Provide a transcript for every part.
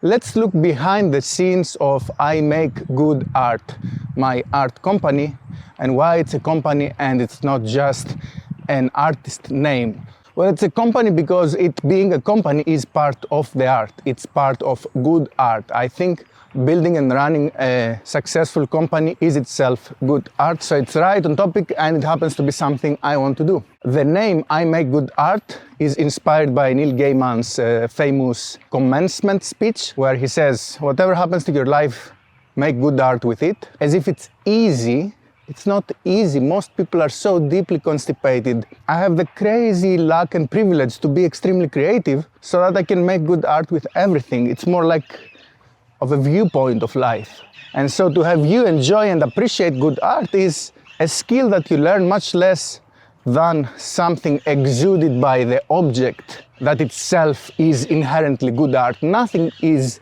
Let's look behind the scenes of I Make Good Art, my art company, and why it's a company and it's not just an artist name. Well, it's a company because it being a company is part of the art. It's part of good art. I think building and running a successful company is itself good art. So it's right on topic and it happens to be something I want to do. The name I Make Good Art is inspired by Neil Gaiman's famous commencement speech where he says, whatever happens to your life, make good art with it. As if it's easy. It's not easy. Most people are so deeply constipated. I have the crazy luck and privilege to be extremely creative so that I can make good art with everything. It's more like of a viewpoint of life. And so to have you enjoy and appreciate good art is a skill that you learn much less than something exuded by the object that itself is inherently good art. Nothing is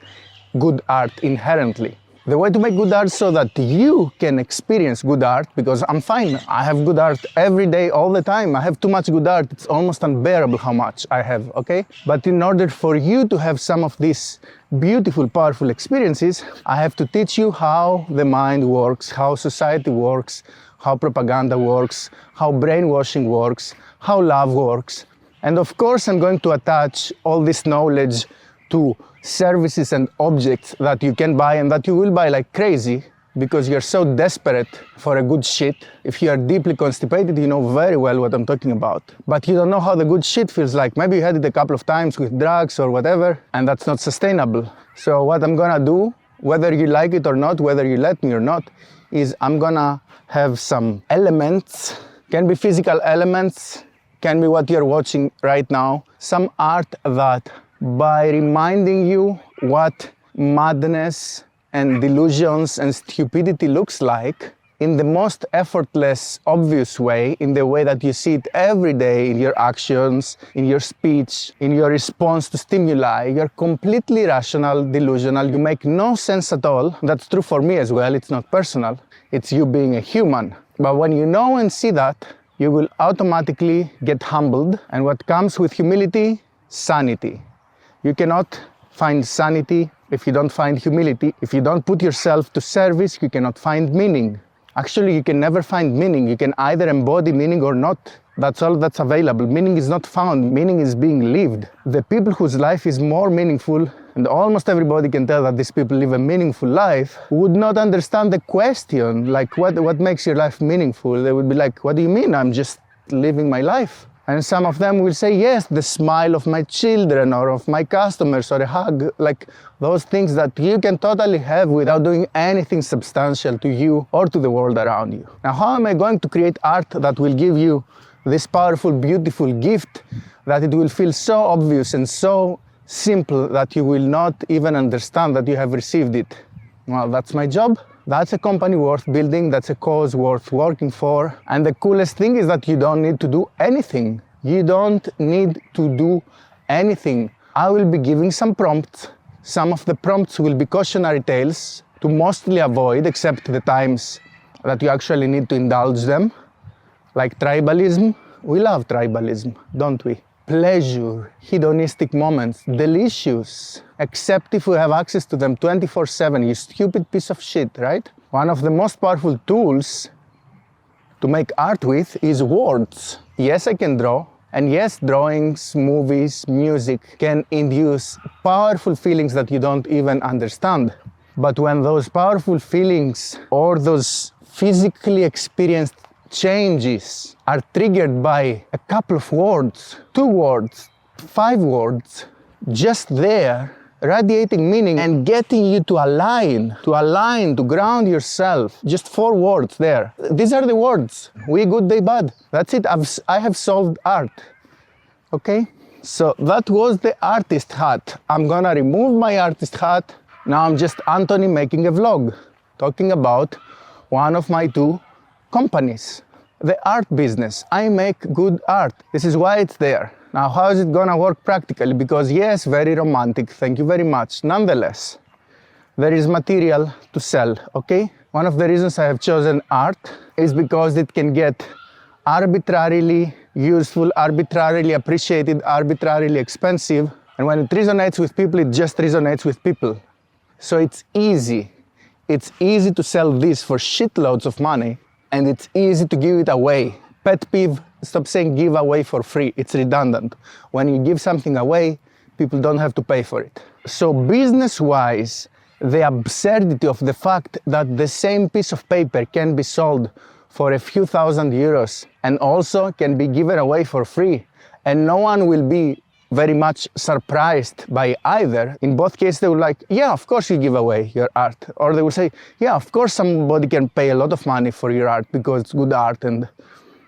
good art inherently. The way to make good art so that you can experience good art, because I'm fine, I have good art every day, all the time. I have too much good art, it's almost unbearable how much I have, okay? But in order for you to have some of these beautiful, powerful experiences, I have to teach you how the mind works, how society works, how propaganda works, how brainwashing works, how love works. And of course, I'm going to attach all this knowledge to services and objects that you can buy and that you will buy like crazy because you're so desperate for a good shit. If you are deeply constipated, you know very well what I'm talking about. But you don't know how the good shit feels like. Maybe you had it a couple of times with drugs or whatever, and that's not sustainable. So what I'm gonna do, whether you like it or not, whether you let me or not, is I'm gonna have some elements, can be physical elements, can be what you're watching right now, some art that by reminding you what madness and delusions and stupidity looks like in the most effortless, obvious way, in the way that you see it every day in your actions, in your speech, in your response to stimuli. You're completely rational, delusional, you make no sense at all. That's true for me as well, it's not personal, it's you being a human. But when you know and see that, you will automatically get humbled, and what comes with humility? Sanity. You cannot find sanity if you don't find humility. If you don't put yourself to service, you cannot find meaning. Actually, you can never find meaning. You can either embody meaning or not. That's all that's available. Meaning is not found. Meaning is being lived. The people whose life is more meaningful, and almost everybody can tell that these people live a meaningful life, would not understand the question, like what makes your life meaningful? They would be like, what do you mean? I'm just living my life. And some of them will say, yes, the smile of my children or of my customers or a hug, like those things that you can totally have without doing anything substantial to you or to the world around you. Now, how am I going to create art that will give you this powerful, beautiful gift that it will feel so obvious and so simple that you will not even understand that you have received it? Well, that's my job. That's a company worth building, that's a cause worth working for. And the coolest thing is that you don't need to do anything. You don't need to do anything. I will be giving some prompts. Some of the prompts will be cautionary tales to mostly avoid, except the times that you actually need to indulge them. Like tribalism. We love tribalism, don't we? Pleasure, hedonistic moments, delicious, except if we have access to them 24/7, you stupid piece of shit, right? One of the most powerful tools to make art with is words. Yes, I can draw, and yes, drawings, movies, music can induce powerful feelings that you don't even understand. But when those powerful feelings or those physically experienced changes are triggered by a couple of words, 2 words, 5 words, just there, radiating meaning and getting you to align, to ground yourself. Just 4 words there. These are the words. We good, they bad. That's it. I have solved art. Okay? So that was the artist hat. I'm gonna remove my artist hat. Now I'm just Antony making a vlog, talking about one of my 2 companies. The art business. I make good art. This is why it's there. Now, how is it gonna work practically? Because yes, very romantic, thank you very much. Nonetheless, there is material to sell, okay? One of the reasons I have chosen art is because it can get arbitrarily useful, arbitrarily appreciated, arbitrarily expensive And when it resonates with people, it just resonates with people. So it's easy. It's easy to sell this for shitloads of money, and it's easy to give it away. Pet peeve, stop saying give away for free. It's redundant. When you give something away, people don't have to pay for it. So business-wise, the absurdity of the fact that the same piece of paper can be sold for a few €1,000 and also can be given away for free, and no one will be very much surprised by either. In both cases, they will like, yeah, of course you give away your art. Or they will say, yeah, of course somebody can pay a lot of money for your art because it's good art and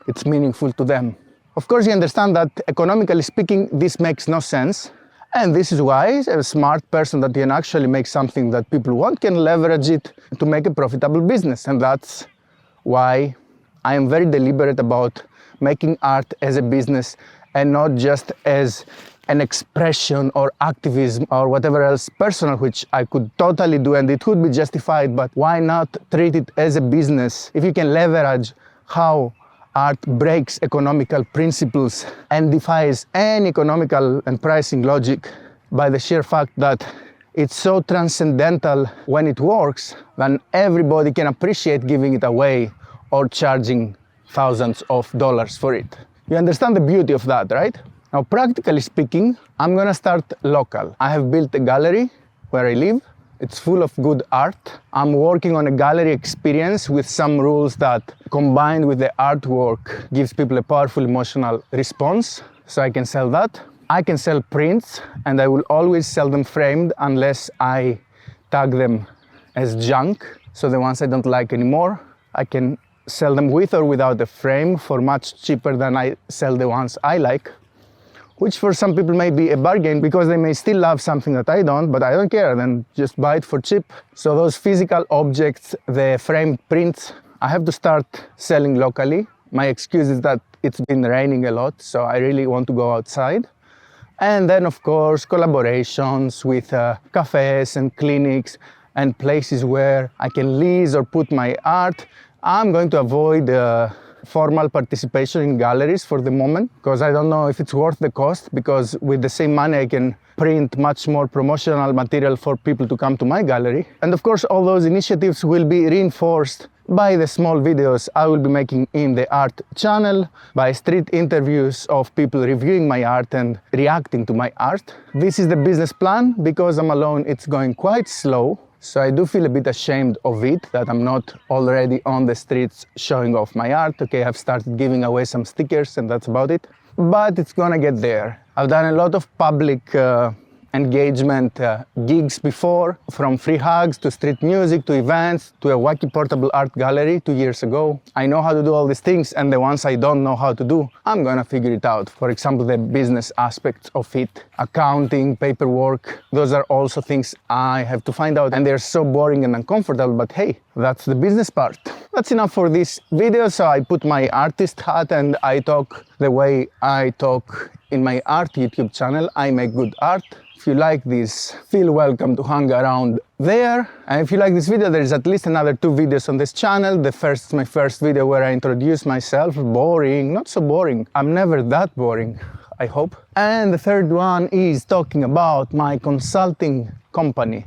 it's meaningful to them. Of course, you understand that economically speaking, this makes no sense. And this is why a smart person that can actually make something that people want can leverage it to make a profitable business. And that's why I am very deliberate about making art as a business and not just as an expression or activism or whatever else personal, which I could totally do and it would be justified, but why not treat it as a business? If you can leverage how art breaks economical principles and defies any economical and pricing logic by the sheer fact that it's so transcendental when it works, then everybody can appreciate giving it away or charging thousands of dollars for it. You understand the beauty of that, right? Now, practically speaking, I'm gonna start local. I have built a gallery where I live. It's full of good art. I'm working on a gallery experience with some rules that, combined with the artwork, gives people a powerful emotional response, so I can sell that. I can sell prints, and I will always sell them framed unless I tag them as junk. So the ones I don't like anymore, I can sell them with or without a frame for much cheaper than I sell the ones I like, which for some people may be a bargain because they may still love something that I don't, but I don't care, then just buy it for cheap. So those physical objects, the framed prints, I have to start selling locally. My excuse is that it's been raining a lot, so I really want to go outside. And then, of course, collaborations with cafes and clinics and places where I can lease or put my art. I'm going to avoid formal participation in galleries for the moment because I don't know if it's worth the cost, because with the same money I can print much more promotional material for people to come to my gallery. And of course, all those initiatives will be reinforced by the small videos I will be making in the art channel, by street interviews of people reviewing my art and reacting to my art. This is the business plan. Because I'm alone, it's going quite slow. So I do feel a bit ashamed of it, that I'm not already on the streets showing off my art. Okay, I've started giving away some stickers and that's about it. But it's gonna get there. I've done a lot of public engagement gigs before, from free hugs to street music to events to a wacky portable art gallery 2 years ago. I know how to do all these things, and the ones I don't know how to do, I'm gonna figure it out. For example, the business aspects of it, accounting, paperwork, those are also things I have to find out, and they're so boring and uncomfortable, but hey, that's the business part. That's enough for this video, so I put my artist hat and I talk the way I talk in my art YouTube channel. I make good art. If you like this, feel welcome to hang around there. And if you like this video, there is at least another 2 videos on this channel. The first is my first video where I introduce myself. Boring, not so boring. I'm never that boring, I hope. And the third one is talking about my consulting company.